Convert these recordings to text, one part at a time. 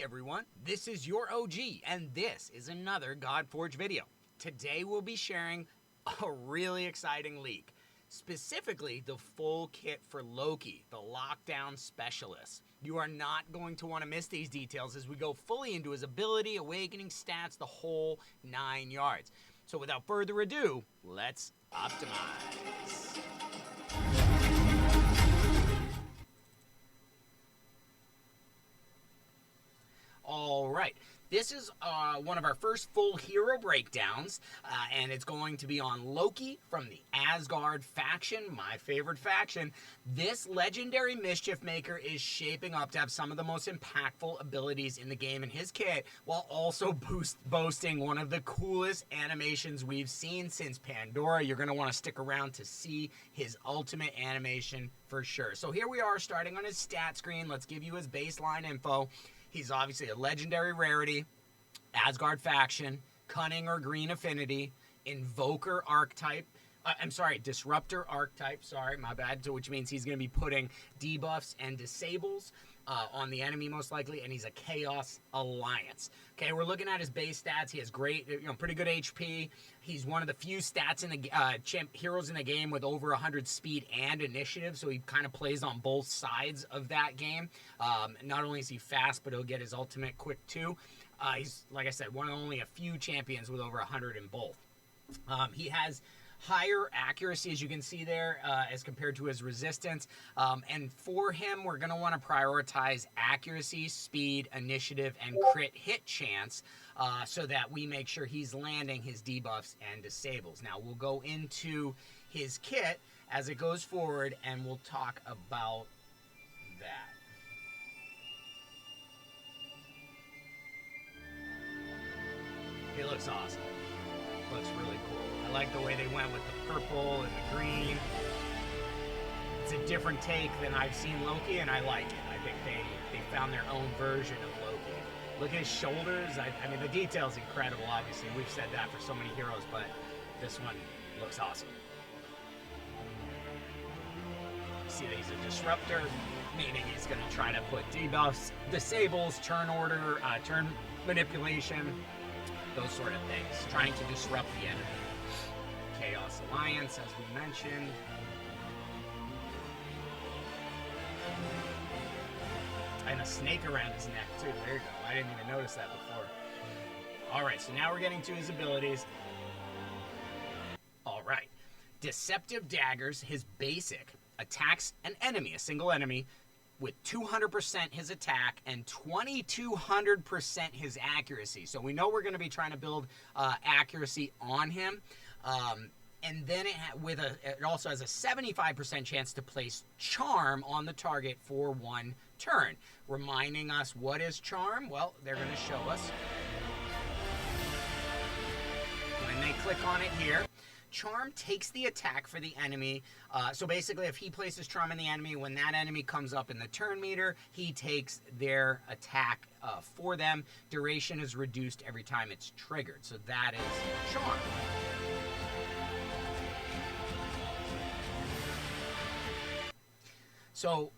everyone, this is your OG, and this is another Godforge video. Today we'll be sharing a really exciting leak, specifically the full kit for Loki, the lockdown specialist. You are not going to want to miss these details as we go fully into his ability, awakening stats, the whole 9 yards. So without further ado, let's optimize. All right, this is one of our first full hero breakdowns, and it's going to be on Loki from the Asgard faction, my favorite faction. This legendary mischief maker is shaping up to have some of the most impactful abilities in the game in his kit, while also boasting one of the coolest animations we've seen since Pandora. You're going to want to stick around to see his ultimate animation for sure. So here we are starting on his stat screen. Let's give you his baseline info. He's obviously a legendary rarity, Asgard faction, cunning or green affinity, invoker archetype. Disruptor archetype, sorry, my bad. So which means he's going to be putting debuffs and disables on the enemy most likely, and he's a Chaos Alliance. Okay, we're looking at his base stats. He has great, pretty good HP. He's one of the few stats in the heroes in the game with over 100 speed and initiative, so he kind of plays on both sides of that game. Not only is he fast, but he'll get his ultimate quick too. He's, like I said, one of only a few champions with over 100 in both. He has higher accuracy, as you can see there, as compared to his resistance. And for him, we're going to want to prioritize accuracy, speed, initiative, and crit hit chance so that we make sure he's landing his debuffs and disables. Now, we'll go into his kit as it goes forward, and we'll talk about that. He looks awesome. Looks really cool. I like the way they went with the purple and the green. It's a different take than I've seen Loki, and I like it. I think they found their own version of Loki. Look at his shoulders. I mean, the detail's incredible, obviously. We've said that for so many heroes, but this one looks awesome. See that he's a disruptor, meaning he's going to try to put debuffs, disables, turn order, turn manipulation, those sort of things, trying to disrupt the enemy. Chaos Alliance, as we mentioned. And a snake around his neck, too. There you go. I didn't even notice that before. Alright, so now we're getting to his abilities. Alright. Deceptive Daggers, his basic, attacks an enemy, a single enemy, with 200% his attack and 2200% his accuracy. So we know we're going to be trying to build accuracy on him. And then it also has a 75% chance to place Charm on the target for 1 turn. Reminding us, what is Charm? Well, they're going to show us. When they click on it here, Charm takes the attack for the enemy. So basically, if he places Charm in the enemy, when that enemy comes up in the turn meter, he takes their attack for them. Duration is reduced every time it's triggered. So that is Charm. So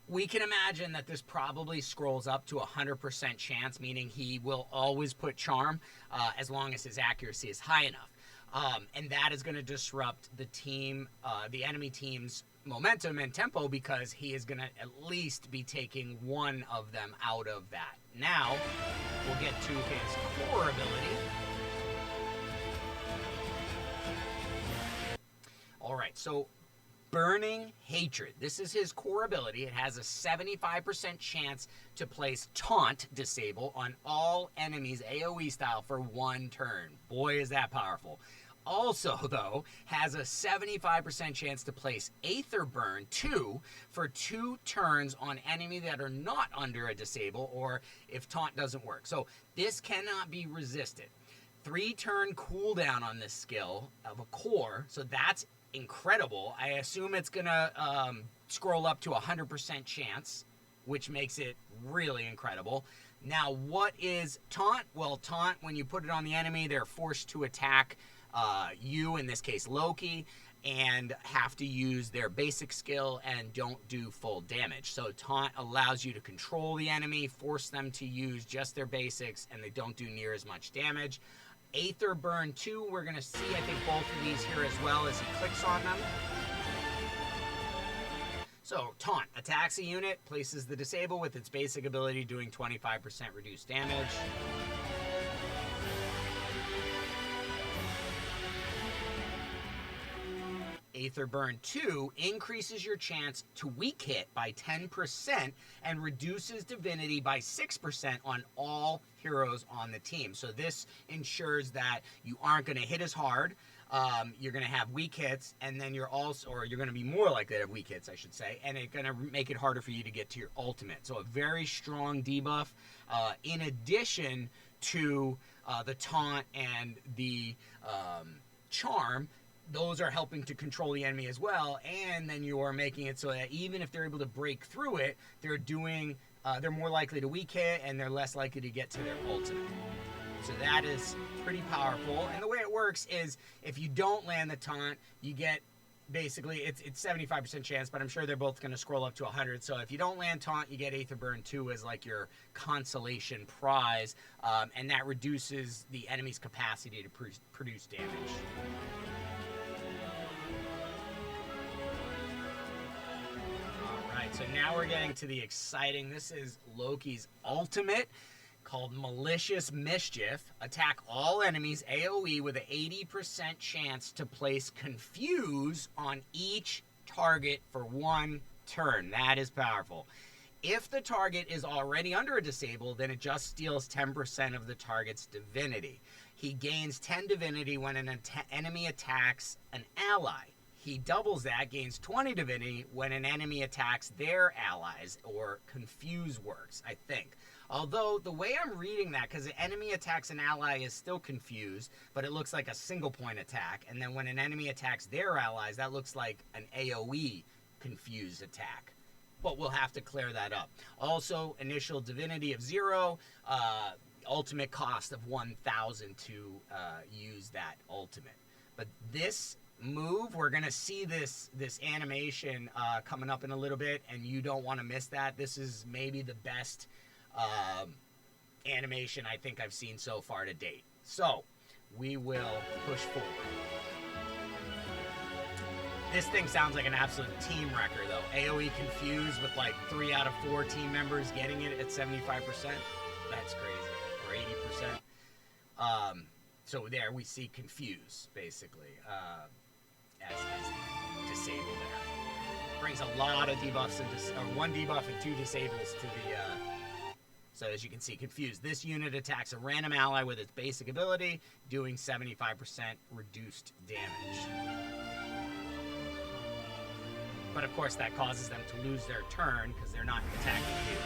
we can imagine that this probably scrolls up to 100% chance, meaning he will always put Charm as long as his accuracy is high enough. And that is going to disrupt the enemy team's momentum and tempo, because he is going to at least be taking one of them out of that. Now, we'll get to his core ability. All right, so Burning Hatred. This is his core ability. It has a 75% chance to place Taunt disable on all enemies AoE style for 1 turn. Boy, is that powerful. Also, though, has a 75% chance to place Aether Burn 2 for 2 turns on enemies that are not under a disable, or if Taunt doesn't work. So this cannot be resisted. 3-turn cooldown on this skill of a core, so that's incredible. I assume it's gonna scroll up to 100% chance, which makes it really incredible. Now, what is Taunt? Well, Taunt, when you put it on the enemy, they're forced to attack you, in this case Loki, and have to use their basic skill and don't do full damage. So taunt allows you to control the enemy, force them to use just their basics, and they don't do near as much damage. Aether Burn 2, we're going to see, I think, both of these here as well as he clicks on them. So, Taunt attacks a unit, places the disable with its basic ability, doing 25% reduced damage. Aether Burn 2 increases your chance to weak hit by 10% and reduces divinity by 6% on all heroes on the team. So this ensures that you aren't going to hit as hard. You're going to have weak hits, and then you're going to be more likely to have weak hits, I should say, and it's going to make it harder for you to get to your ultimate. So a very strong debuff, in addition to the taunt and the charm. Those are helping to control the enemy as well, and then you are making it so that even if they're able to break through it, they're more likely to weak hit, and they're less likely to get to their ultimate. So that is pretty powerful. And the way it works is if you don't land the taunt, you get basically, it's 75% chance, but I'm sure they're both going to scroll up to 100. So if you don't land taunt, you get Aether Burn 2 as like your consolation prize, and that reduces the enemy's capacity to produce damage. Alright, so now we're getting to the exciting, this is Loki's ultimate, called Malicious Mischief. Attack all enemies AoE with an 80% chance to place Confuse on each target for 1 turn. That is powerful. If the target is already under a disable, then it just steals 10% of the target's divinity. He gains 10 divinity when an enemy attacks an ally. He doubles that, gains 20 divinity when an enemy attacks their allies, or Confuse works, I think. Although, the way I'm reading that, because the enemy attacks an ally is still Confused, but it looks like a single point attack. And then when an enemy attacks their allies, that looks like an AoE Confused attack. But we'll have to clear that up. Also, initial divinity of 0, ultimate cost of 1,000 to use that ultimate. But this move, we're going to see this animation coming up in a little bit, and you don't want to miss that. This is maybe the best animation I think I've seen so far to date. So we will push forward. This thing sounds like an absolute team wrecker though. AoE Confused with like 3 out of 4 team members getting it at 75%. That's crazy. Or 80%. So there we see Confuse basically as disable there. Brings a lot of debuffs and 1 debuff and 2 disables to the so as you can see, Confused. This unit attacks a random ally with its basic ability, doing 75% reduced damage. But of course that causes them to lose their turn because they're not attacking you.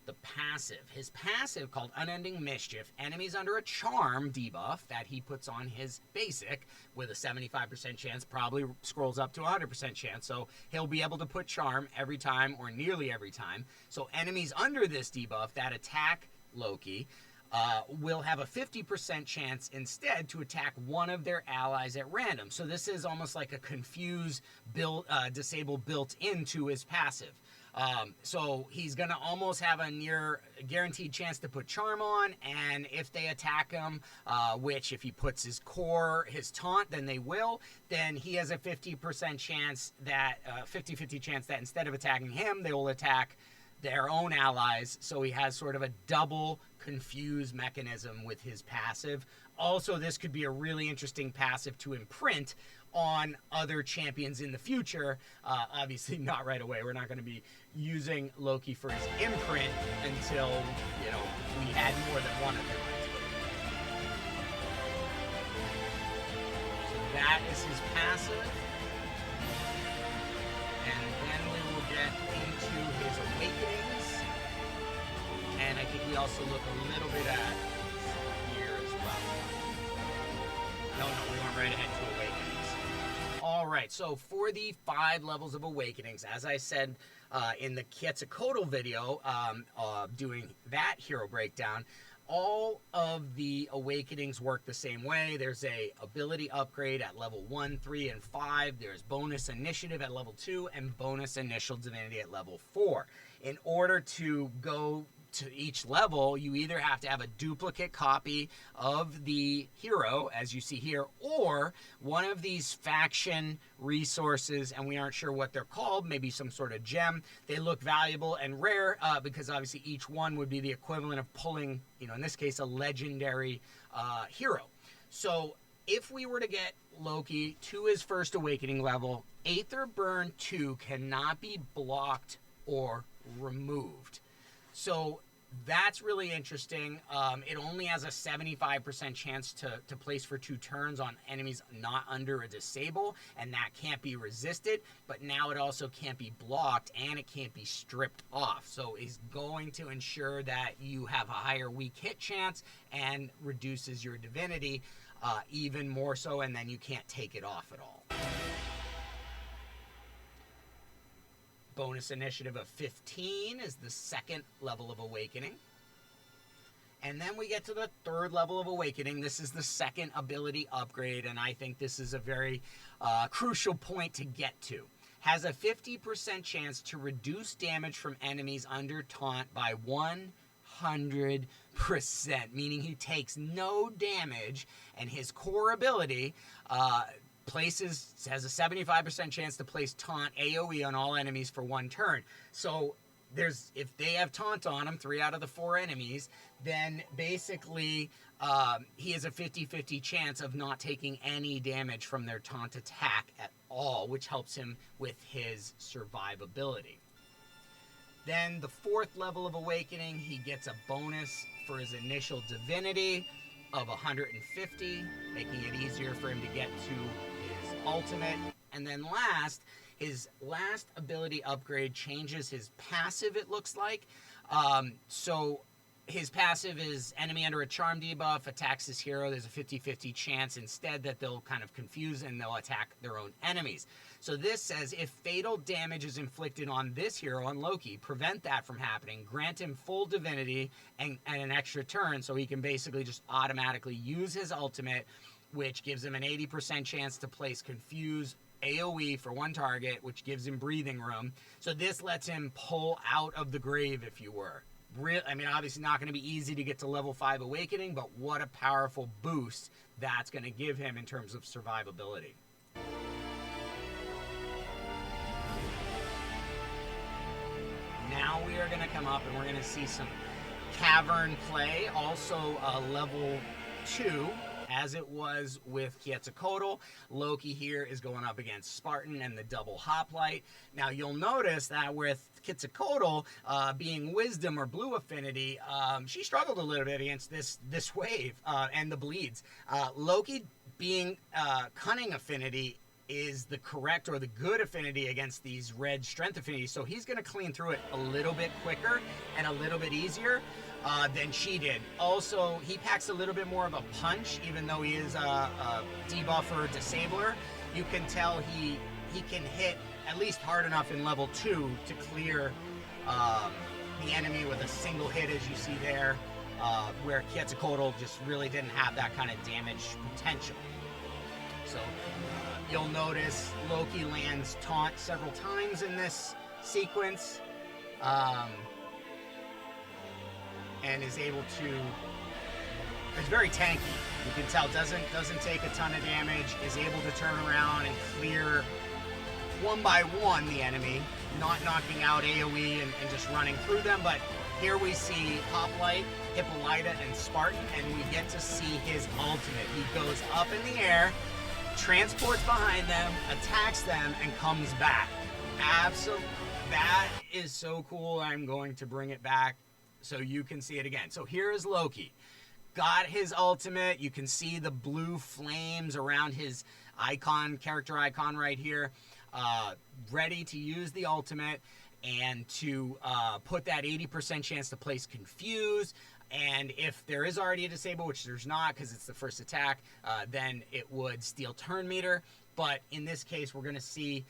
The passive. His passive, called Unending Mischief, enemies under a charm debuff that he puts on his basic with a 75% chance, probably scrolls up to 100% chance, so he'll be able to put charm every time or nearly every time. So enemies under this debuff that attack Loki will have a 50% chance instead to attack one of their allies at random. So this is almost like a Confuse disable built into his passive. So he's going to almost have a near guaranteed chance to put charm on, and if they attack him, which if he puts his core, his taunt, then they will, then he has a 50% chance that, 50-50 chance that instead of attacking him, they will attack their own allies. So he has sort of a double Confuse mechanism with his passive. Also, this could be a really interesting passive to imprint on other champions in the future. Obviously not right away. We're not going to be using Loki for his imprint until, we had more than one of them. So that is his passive. And then we will get into his awakenings. And I think we also look a little bit at here as well. No, we went right ahead to awakenings. Alright, so for the 5 levels of awakenings, as I said in the Quetzalcoatl video, doing that hero breakdown, all of the awakenings work the same way. There's a ability upgrade at level 1, 3, and 5. There's bonus initiative at level 2 and bonus initial divinity at level 4. In order to go to each level, you either have to have a duplicate copy of the hero, as you see here, or one of these faction resources, and we aren't sure what they're called, maybe some sort of gem. They look valuable and rare because obviously each one would be the equivalent of pulling, in this case, a legendary hero. So if we were to get Loki to his first awakening level, Aether Burn 2 cannot be blocked or removed. So that's really interesting. It only has a 75% chance to place for 2 turns on enemies not under a disable, and that can't be resisted, but now it also can't be blocked and it can't be stripped off. So it's going to ensure that you have a higher weak hit chance and reduces your divinity even more so, and then you can't take it off at all. Bonus initiative of 15 is the second level of awakening. And then we get to the third level of awakening. This is the second ability upgrade, and I think this is a very crucial point to get to. Has a 50% chance to reduce damage from enemies under taunt by 100%, meaning he takes no damage, and his core ability has a 75% chance to place taunt AoE on all enemies for 1 turn. So if they have taunt on him, 3 out of the 4 enemies, then basically he has a 50-50 chance of not taking any damage from their taunt attack at all, which helps him with his survivability. Then the 4th level of awakening, he gets a bonus for his initial divinity of 150, making it easier for him to get to his ultimate. And then his last ability upgrade changes his passive, it looks like. So his passive is enemy under a charm debuff attacks this hero. There's a 50-50 chance instead that they'll kind of confuse and they'll attack their own enemies. So this says if fatal damage is inflicted on this hero, on Loki, prevent that from happening. Grant him full divinity and an extra turn, so he can basically just automatically use his ultimate, which gives him an 80% chance to place Confuse AoE for 1 target, which gives him breathing room. So this lets him pull out of the grave, if you were. Obviously not going to be easy to get to level 5 Awakening, but what a powerful boost that's going to give him in terms of survivability. Now we are going to come up and we're going to see some Cavern play, also level 2. As it was with Quetzalcoatl, Loki here is going up against Spartan and the double hoplite. Now you'll notice that with Quetzalcoatl being wisdom or blue affinity, she struggled a little bit against this wave and the bleeds. Loki being cunning affinity is the correct or the good affinity against these red strength affinities, so he's going to clean through it a little bit quicker and a little bit easier than she did. Also, he packs a little bit more of a punch, even though he is a debuffer disabler. You can tell he can hit at least hard enough in level 2 to clear the enemy with a single hit, as you see there, where Quetzalcoatl just really didn't have that kind of damage potential. So you'll notice Loki lands taunt several times in this sequence. And is able to, it's very tanky. You can tell doesn't take a ton of damage, is able to turn around and clear 1 by 1 the enemy, not knocking out AoE and just running through them. But here we see Hoplite, Hippolyta, and Spartan, and we get to see his ultimate. He goes up in the air, transports behind them, attacks them, and comes back. Absolutely, that is so cool. I'm going to bring it back so you can see it again. So here is Loki. Got his ultimate. You can see the blue flames around his character icon right here. Ready to use the ultimate and to put that 80% chance to place Confuse. And if there is already a disable, which there's not because it's the first attack, then it would steal turn meter. But in this case, we're going to see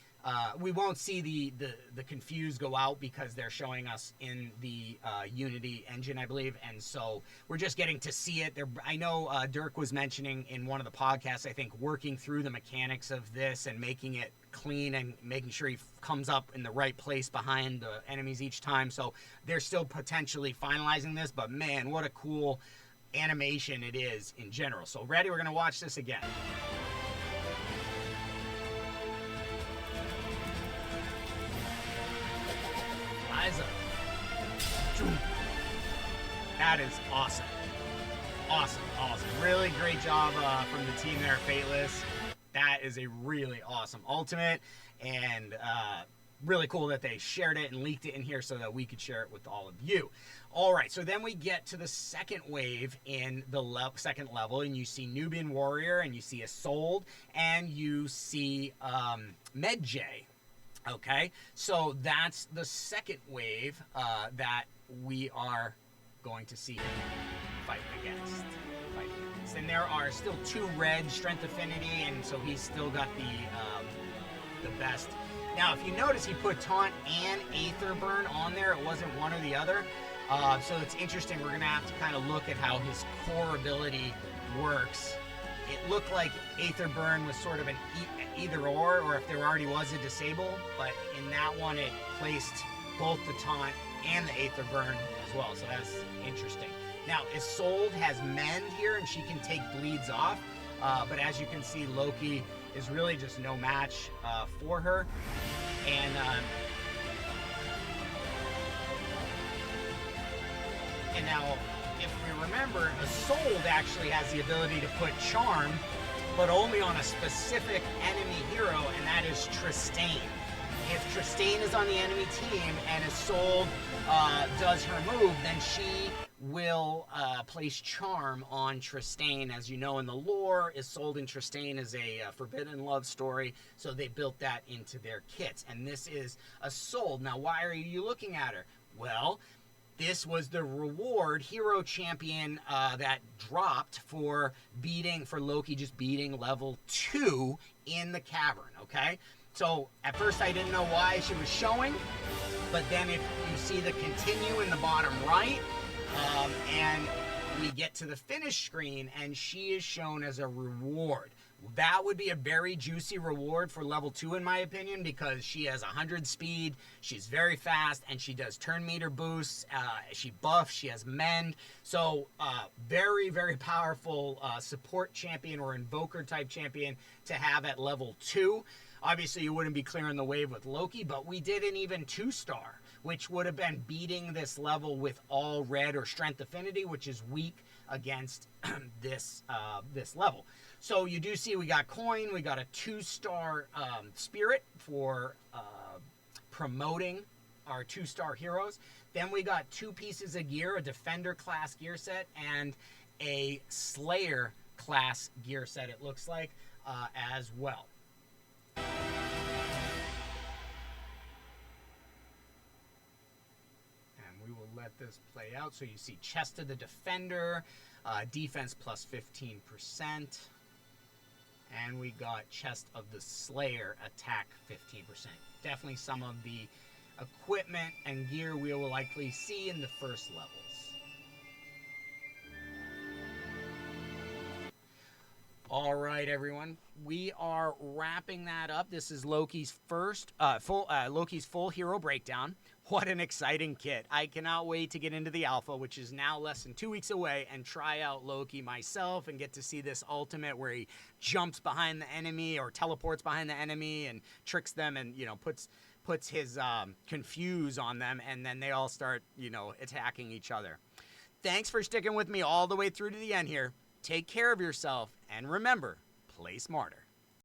We won't see the confuse go out because they're showing us in the Unity engine, I believe, and so we're just getting to see it. I know Dirk was mentioning in one of the podcasts, I think, working through the mechanics of this and making it clean and making sure he comes up in the right place behind the enemies each time. So they're still potentially finalizing this, but man, what a cool animation it is in general. So ready, we're going to watch this again. That is awesome. Awesome. Really great job from the team there, Fateless. That is a really awesome ultimate, and really cool that they shared it and leaked it in here so that we could share it with all of you. All right, so then we get to the second wave in the second level, and you see Nubian Warrior, and you see Isolde, and you see Medjay. Okay, so that's the second wave that we are going to see him fight against. And there are still 2 red strength affinity, and so he's still got the best. Now, if you notice, he put Taunt and Aether Burn on there. It wasn't one or the other. So it's interesting. We're going to have to kind of look at how his core ability works. It looked like Aether Burn was sort of an either or if there already was a disable, but in that one it placed both the Taunt and the Aether Burn as well, so that's interesting. Now, Isolde has Mend here, and she can take bleeds off, but as you can see, Loki is really just no match for her, and now, if we remember, Isolde actually has the ability to put Charm, but only on a specific enemy hero, and that is Tristane. If Tristane is on the enemy team and Isolde does her move, then she will place Charm on Tristane. As you know in the lore, Isolde and Tristane is a forbidden love story, so they built that into their kits. And this is Isolde. Now, why are you looking at her? Well, this was the reward hero champion that dropped for Loki just beating level 2 in the Cavern, okay? So at first I didn't know why she was showing, but then if you see the continue in the bottom right, and we get to the finish screen and she is shown as a reward. That would be a very juicy reward for level 2 in my opinion, because she has 100 speed, she's very fast, and she does turn meter boosts, she buffs, she has Mend. So very, very powerful support champion or invoker type champion to have at level 2. Obviously you wouldn't be clearing the wave with Loki, but we did an even 2-star, which would have been beating this level with all red or strength affinity, which is weak against this level. So you do see we got coin, we got a 2-star spirit for promoting our 2-star heroes. Then we got 2 pieces of gear, a defender class gear set and a slayer class gear set, it looks like, as well. We will let this play out. So you see chest of the defender, defense plus 15%, and we got chest of the slayer, attack 15%. Definitely some of the equipment and gear we will likely see in the first levels. All right, everyone, we are wrapping that up. This is Loki's Loki's full hero breakdown. What an exciting kit. I cannot wait to get into the alpha, which is now less than 2 weeks away, and try out Loki myself and get to see this ultimate where he jumps behind the enemy or teleports behind the enemy and tricks them and, you know, puts his confuse on them, and then they all start, you know, attacking each other. Thanks for sticking with me all the way through to the end here. Take care of yourself, and remember, play smarter.